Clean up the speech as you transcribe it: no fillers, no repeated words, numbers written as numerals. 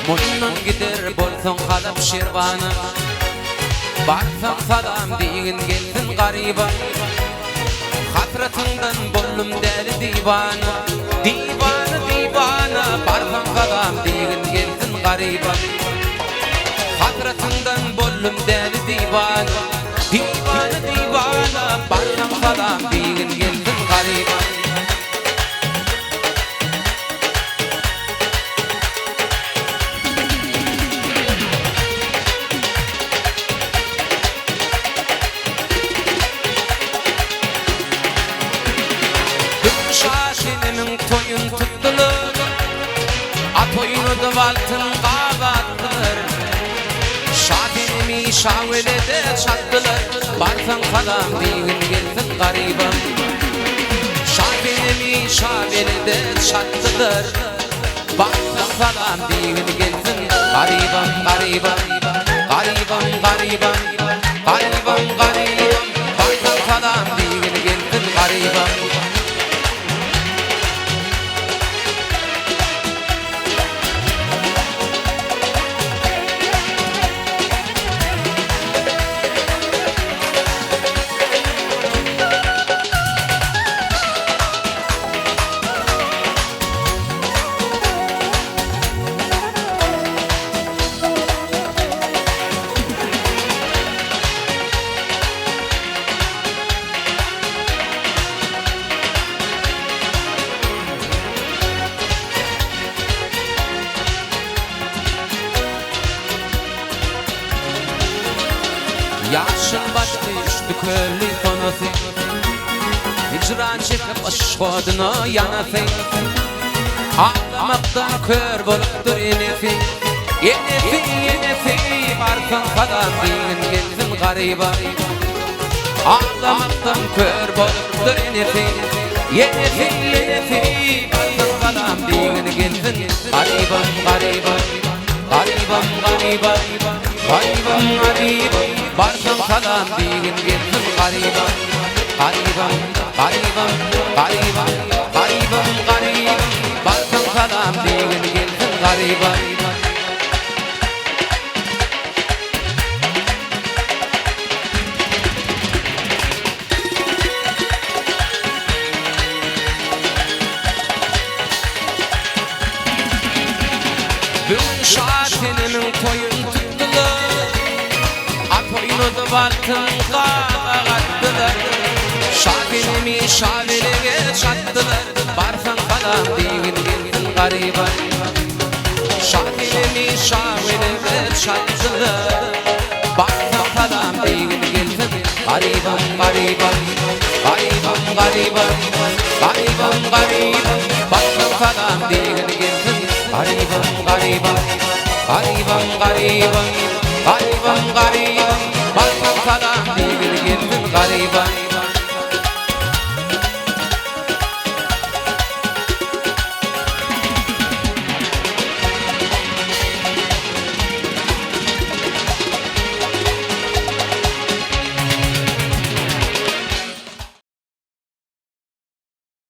Mundan gider bolsun halap şirvanı Barsan salam deyin geldin gariba Hatratından bollum deli divana Divana divana Barsan salam deyin geldin gariba Hatratından bollum deli divana Divana divana Barsan salam deyin geldin gariba Şaşinimin toyun tuttular At oyunu da valtın qavattılar Şaşinimi şavelede çattılar Barsan salam deyin gelsin garibam Şaşinimi şavelede çattılar Barsan salam deyin gelsin garibam garibam Garibam garibam Garibam garibam Barsan salam deyin gelsin garibam Yaşın başlı düştü köllü sonası Hicran çekip aşkoduna yanası Ağlamaktan kör bolup yenesi Yenesi yenesi Barsan salam deyin gelsin gariba Ağlamaktan kör bolup yenesi Yenesi yenesi Barsan salam deyin gelsin garibam garibam Garibam garibam Garibam garibam Barsan salam deyin gelsin garibam Garibam garibam garibam Garibam garibam Barsan salam deyin gelsin garibam Dün şaşinimin toyun tuttular Oyunu da valtın qavattılar Şafinimi şavelege çattılar Barsan salam deyin gelsin gariba Şafinimi şavelege çattılar Barsan salam deyin gelsin garibam garibam Garibam garibam Garibam garibam Barsan salam deyin gelsin garibam garibam Garibam garibam Garibam garibam Barsan salam deyin gelsin garibam